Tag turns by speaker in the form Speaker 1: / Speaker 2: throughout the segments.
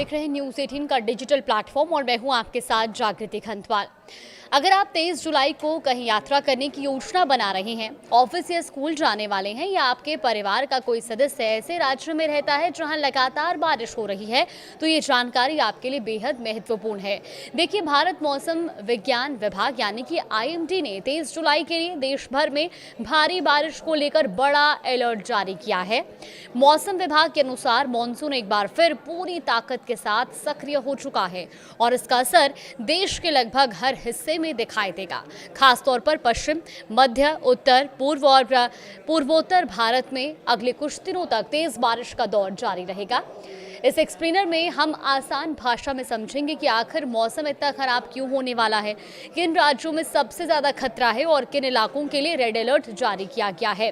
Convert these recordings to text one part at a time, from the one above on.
Speaker 1: देख रहे हैं न्यूज़ 18 का डिजिटल प्लेटफॉर्म और मैं हूं आपके साथ जागृति खंतवाल। अगर आप 23 जुलाई को कहीं यात्रा करने की योजना बना रहे हैं, ऑफिस या स्कूल जाने वाले हैं या आपके परिवार का कोई सदस्य ऐसे राज्य में रहता है जहां लगातार बारिश हो रही है, तो ये जानकारी आपके लिए बेहद महत्वपूर्ण है। देखिए, भारत मौसम विज्ञान विभाग यानी कि IMD ने 23 जुलाई के लिए देश भर में भारी बारिश को लेकर बड़ा अलर्ट जारी किया है। मौसम विभाग के अनुसार मानसून एक बार फिर पूरी ताकत के साथ सक्रिय हो चुका है और इसका असर देश के लगभग हर हिस्से में दिखाई देगा। खासतौर पर पश्चिम, मध्य, उत्तर, पूर्व और पूर्वोत्तर भारत में अगले कुछ दिनों तक तेज बारिश का दौर जारी रहेगा। इस एक्सप्लेनर में हम आसान भाषा में समझेंगे कि आखिर मौसम इतना खराब क्यों होने वाला है, किन राज्यों में सबसे ज्यादा खतरा है और किन इलाकों के लिए रेड अलर्ट जारी किया गया है।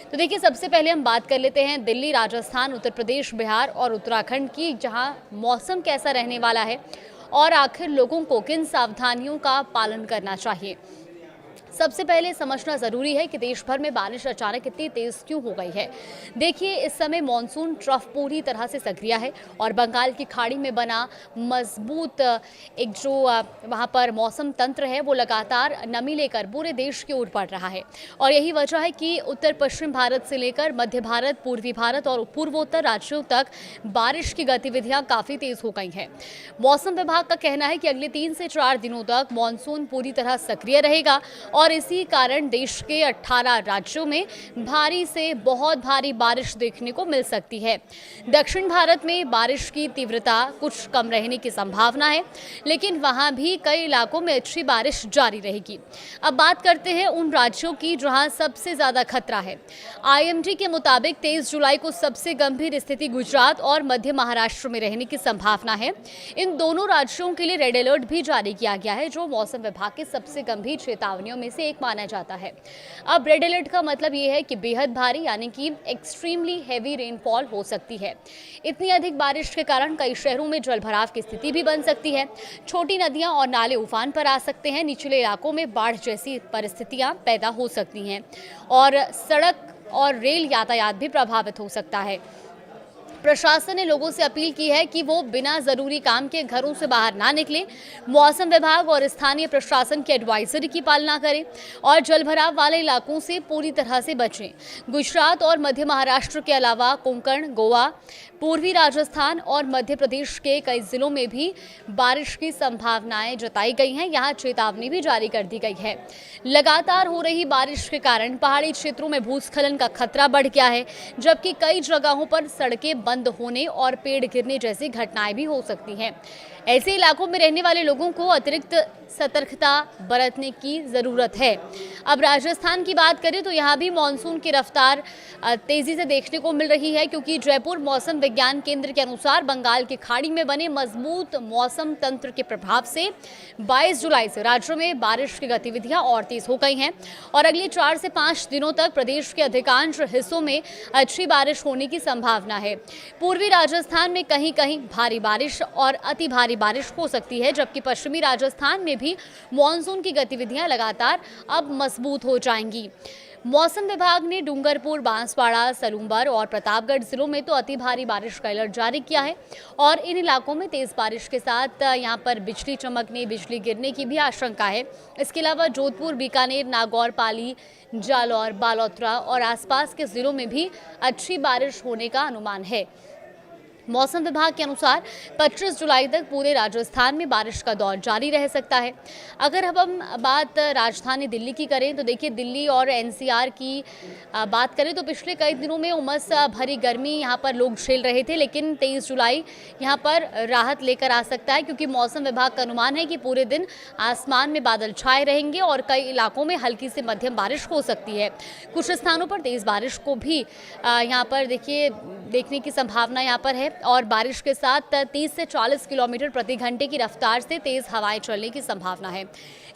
Speaker 1: तो देखिए, सबसे पहले हम बात कर लेते हैं दिल्ली, राजस्थान, उत्तर प्रदेश, बिहार और उत्तराखंड की, जहां मौसम कैसा रहने वाला है और आखिर लोगों को किन सावधानियों का पालन करना चाहिए। सबसे पहले समझना जरूरी है कि देश भर में बारिश अचानक इतनी तेज क्यों हो गई है। देखिए, इस समय मॉनसून ट्रफ पूरी तरह से सक्रिय है और बंगाल की खाड़ी में बना मजबूत एक जो वहां पर मौसम तंत्र है वो लगातार नमी लेकर पूरे देश की ओर बढ़ रहा है और यही वजह है कि उत्तर पश्चिम भारत से लेकर मध्य भारत, पूर्वी भारत और पूर्वोत्तर राज्यों तक बारिश की गतिविधियां काफी तेज हो गई हैं। मौसम विभाग का कहना है कि अगले 3 से 4 दिनों तक मॉनसून पूरी तरह सक्रिय रहेगा और इसी कारण देश के 18 राज्यों में भारी से बहुत भारी बारिश देखने को मिल सकती है। दक्षिण भारत में बारिश की तीव्रता कुछ कम रहने की संभावना है, लेकिन वहां भी कई इलाकों में अच्छी बारिश जारी रहेगी। अब बात करते हैं उन राज्यों की जहां सबसे ज्यादा खतरा है। IMD के मुताबिक 23 जुलाई को सबसे गंभीर स्थिति गुजरात और मध्य महाराष्ट्र में रहने की संभावना है। इन दोनों राज्यों के लिए रेड अलर्ट भी जारी किया गया है, जो मौसम विभाग की सबसे गंभीर चेतावनियों में से एक माना जाता है। अब रेड अलर्ट का मतलब ये है कि बेहद भारी यानी कि एक्सट्रीमली हेवी रेनफॉल हो सकती है। इतनी अधिक बारिश के कारण कई शहरों में जलभराव की स्थिति भी बन सकती है। छोटी नदियां और नाले उफान पर आ सकते हैं। निचले इलाकों में बाढ़ जैसी परिस्थितियां पैदा हो सकती हैं और सड़क और रेल यातायात भी प्रभावित हो सकता है। प्रशासन ने लोगों से अपील की है कि वो बिना जरूरी काम के घरों से बाहर ना निकलें, मौसम विभाग और स्थानीय प्रशासन की एडवाइजरी की पालना करें और जलभराव वाले इलाकों से पूरी तरह से बचें। गुजरात और मध्य महाराष्ट्र के अलावा कोंकण, गोवा, पूर्वी राजस्थान और मध्य प्रदेश के कई जिलों में भी बारिश की संभावनाएं जताई गई हैं। यहाँ चेतावनी भी जारी कर दी गई है। लगातार हो रही बारिश के कारण पहाड़ी क्षेत्रों में भूस्खलन का खतरा बढ़ गया है, जबकि कई जगहों पर सड़कें बंद होने और पेड़ गिरने जैसी घटनाएं भी हो सकती हैं। ऐसे इलाकों में रहने वाले लोगों को अतिरिक्त सतर्कता बरतने की ज़रूरत है। अब राजस्थान की बात करें तो यहाँ भी मानसून की रफ्तार तेज़ी से देखने को मिल रही है, क्योंकि जयपुर मौसम विज्ञान केंद्र के अनुसार बंगाल की खाड़ी में बने मजबूत मौसम तंत्र के प्रभाव से 22 जुलाई से राज्य में बारिश की गतिविधियां और तेज हो गई हैं और अगले 4 से 5 दिनों तक प्रदेश के अधिकांश हिस्सों में अच्छी बारिश होने की संभावना है। पूर्वी राजस्थान में कहीं कहीं भारी बारिश और अति भारी बारिश हो सकती है, जबकि पश्चिमी राजस्थान में भी मॉनसून की गतिविधियां लगातार अब मजबूत हो जाएंगी। मौसम विभाग ने डूंगरपुर, बांसवाड़ा, सलूंबर और प्रतापगढ़ जिलों में तो अति भारी बारिश का अलर्ट जारी किया है और इन इलाकों में तेज बारिश के साथ यहां पर बिजली चमकने, बिजली गिरने की भी आशंका है। इसके अलावा जोधपुर, बीकानेर, नागौर, पाली, जालौर, बालोतरा और आसपास के जिलों में भी अच्छी बारिश होने का अनुमान है। मौसम विभाग के अनुसार 25 जुलाई तक पूरे राजस्थान में बारिश का दौर जारी रह सकता है। अगर अब हम बात राजधानी दिल्ली की करें तो देखिए, दिल्ली और NCR की बात करें तो पिछले कई दिनों में उमस भरी गर्मी यहाँ पर लोग झेल रहे थे, लेकिन 23 जुलाई यहाँ पर राहत लेकर आ सकता है, क्योंकि मौसम विभाग का अनुमान है कि पूरे दिन आसमान में बादल छाए रहेंगे और कई इलाकों में हल्की से मध्यम बारिश हो सकती है। कुछ स्थानों पर तेज़ बारिश को भी यहाँ पर देखिए देखने की संभावना यहाँ पर है और बारिश के साथ 30 से 40 किलोमीटर प्रति घंटे की रफ्तार से तेज हवाएं चलने की संभावना है।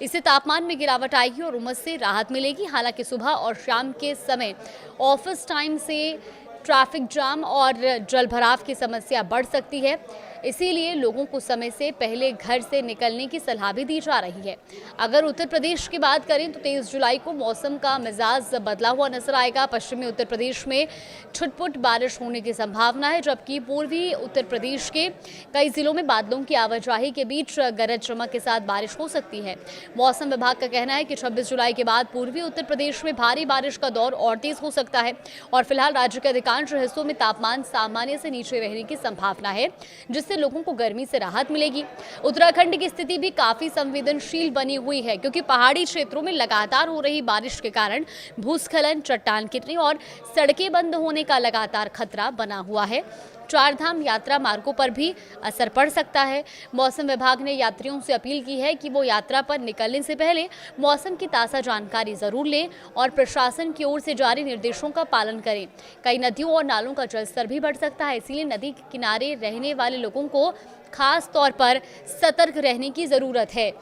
Speaker 1: इससे तापमान में गिरावट आएगी और उमस से राहत मिलेगी। हालांकि सुबह और शाम के समय ऑफिस टाइम से ट्रैफिक जाम और जलभराव की समस्या बढ़ सकती है। इसीलिए लोगों को समय से पहले घर से निकलने की सलाह भी दी जा रही है। अगर उत्तर प्रदेश की बात करें तो 23 जुलाई को मौसम का मिजाज बदला हुआ नजर आएगा। पश्चिमी उत्तर प्रदेश में छुटपुट बारिश होने की संभावना है, जबकि पूर्वी उत्तर प्रदेश के कई जिलों में बादलों की आवाजाही के बीच गरज चमक के साथ बारिश हो सकती है। मौसम विभाग का कहना है कि 26 जुलाई के बाद पूर्वी उत्तर प्रदेश में भारी बारिश का दौर और तेज हो सकता है और फिलहाल राज्य के अधिकांश हिस्सों में तापमान सामान्य से नीचे रहने की संभावना है, जिससे लोगों को गर्मी से राहत मिलेगी। उत्तराखंड की स्थिति भी काफी संवेदनशील बनी हुई है, क्योंकि पहाड़ी क्षेत्रों में लगातार हो रही बारिश के कारण भूस्खलन, चट्टान गिरने और सड़कें बंद होने का लगातार खतरा बना हुआ है। चारधाम यात्रा मार्गों पर भी असर पड़ सकता है। मौसम विभाग ने यात्रियों से अपील की है कि वो यात्रा पर निकलने से पहले मौसम की ताज़ा जानकारी जरूर लें और प्रशासन की ओर से जारी निर्देशों का पालन करें। कई नदियों और नालों का जलस्तर भी बढ़ सकता है, इसीलिए नदी के किनारे रहने वाले लोगों को खास तौर पर सतर्क रहने की जरूरत है।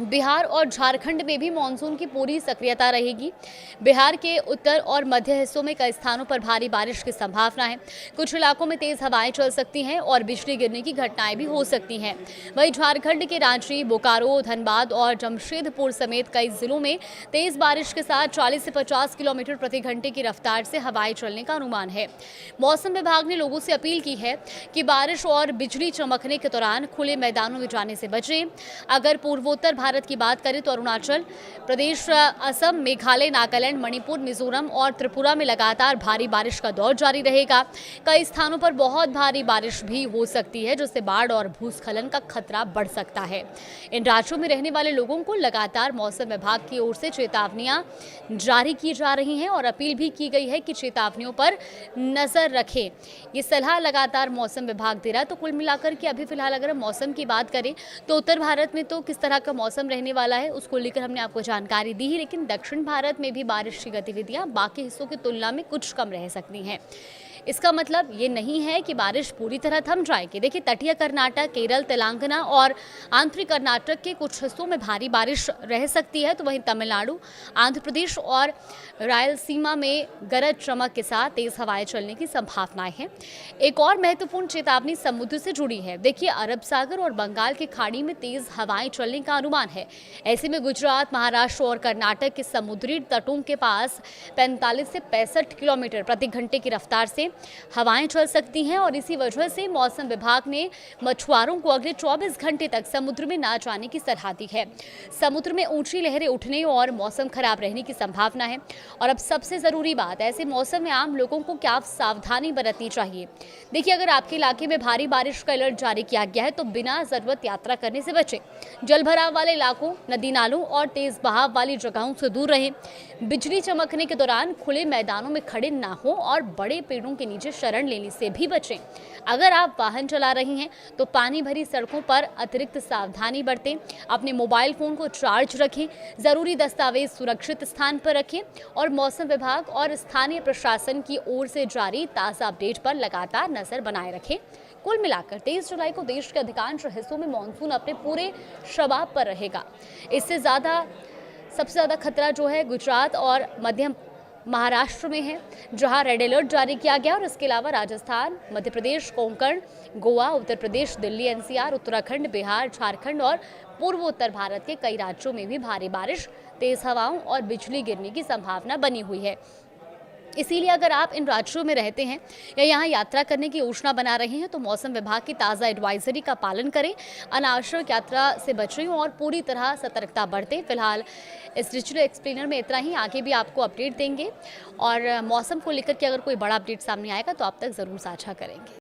Speaker 1: बिहार और झारखंड में भी मानसून की पूरी सक्रियता रहेगी। बिहार के उत्तर और मध्य हिस्सों में कई स्थानों पर भारी बारिश की संभावना है। कुछ इलाकों में तेज हवाएं चल सकती हैं और बिजली गिरने की घटनाएं भी हो सकती हैं। वहीं झारखंड के रांची, बोकारो, धनबाद और जमशेदपुर समेत कई जिलों में तेज बारिश के साथ 40 से 50 किलोमीटर प्रति घंटे की रफ्तार से हवाएं चलने का अनुमान है। मौसम विभाग ने लोगों से अपील की है कि बारिश और बिजली चमकने के दौरान खुले मैदानों में जाने से बचें। अगर पूर्वोत्तर भारत की बात करें तो अरुणाचल प्रदेश, असम, मेघालय, नागालैंड, मणिपुर, मिजोरम और त्रिपुरा में लगातार भारी बारिश का दौर जारी रहेगा। कई स्थानों पर बहुत भारी बारिश भी हो सकती है, जिससे बाढ़ और भूस्खलन का खतरा बढ़ सकता है। इन राज्यों में रहने वाले लोगों को लगातार मौसम विभाग की ओर से चेतावनियां जारी की जा रही हैं और अपील भी की गई है कि चेतावनियों पर नजर रखें। ये सलाह लगातार मौसम विभाग दे रहा है। तो कुल मिलाकर के अभी फिलहाल अगर हम मौसम की बात करें तो उत्तर भारत में तो किस तरह का मौसम रहने वाला है उसको लेकर हमने आपको जानकारी दी ही, लेकिन दक्षिण भारत में भी बारिश की गतिविधियां बाकी हिस्सों की तुलना में कुछ कम रह सकती हैं। इसका मतलब ये नहीं है कि बारिश पूरी तरह थम जाएगी। देखिए, तटीय कर्नाटक, केरल, तेलंगाना और आंतरिक कर्नाटक के कुछ हिस्सों में भारी बारिश रह सकती है, तो वहीं तमिलनाडु, आंध्र प्रदेश और रायलसीमा में गरज चमक के साथ तेज हवाएं चलने की संभावनाएं हैं। एक और महत्वपूर्ण चेतावनी समुद्र से जुड़ी है। देखिए, अरब सागर और बंगाल की खाड़ी में तेज हवाएं चलने का अनुमान है। ऐसे में गुजरात, महाराष्ट्र और कर्नाटक के समुद्री तटों के पास 45 से 65 किलोमीटर प्रति घंटे की रफ्तार से हवाएं चल सकती हैं और इसी वजह से मौसम विभाग ने मछुआरों को अगले 24 घंटे तक समुद्र में ना जाने की सलाह दी है। समुद्र में ऊंची लहरें उठने और मौसम खराब रहने की संभावना है। और अब सबसे जरूरी बात, ऐसे मौसम में आम लोगों को क्या सावधानी बरतनी चाहिए। देखिए, अगर आपके इलाके में भारी बारिश का अलर्ट जारी किया गया है तो बिना जरूरत यात्रा करने से बचें। जल भराव वाले इलाकों, नदी नालों और तेज बहाव वाली जगहों से दूर रहें। बिजली चमकने के दौरान खुले मैदानों में खड़े ना हो और बड़े पेड़ों के नीचे शरण लेने से भी बचें। अगर आप वाहन चला रही हैं तो पानी भरी सड़कों पर अतिरिक्त सावधानी बरतें। अपने मोबाइल फोन को चार्ज रखें, जरूरी दस्तावेज सुरक्षित स्थान पर रखें और मौसम विभाग और स्थानीय प्रशासन की ओर से जारी ताज़ा अपडेट पर लगातार नजर बनाए रखें। कुल मिलाकर 23 जुलाई को देश के अधिकांश हिस्सों में मानसून अपने पूरे शबाब पर रहेगा। इससे सबसे ज़्यादा खतरा जो है गुजरात और मध्य महाराष्ट्र में है, जहां रेड अलर्ट जारी किया गया और इसके अलावा राजस्थान, मध्य प्रदेश, कोंकण, गोवा, उत्तर प्रदेश, दिल्ली, एनसीआर, उत्तराखंड, बिहार, झारखंड और पूर्वोत्तर भारत के कई राज्यों में भी भारी बारिश, तेज हवाओं और बिजली गिरने की संभावना बनी हुई है। इसीलिए अगर आप इन राज्यों में रहते हैं या यहाँ यात्रा करने की योजना बना रहे हैं तो मौसम विभाग की ताज़ा एडवाइजरी का पालन करें, अनावश्यक यात्रा से बचें और पूरी तरह सतर्कता बरतें। फिलहाल इस डिजिटल एक्सप्लेनर में इतना ही, आगे भी आपको अपडेट देंगे और मौसम को लेकर के अगर कोई बड़ा अपडेट सामने आएगा तो आप तक ज़रूर साझा करेंगे।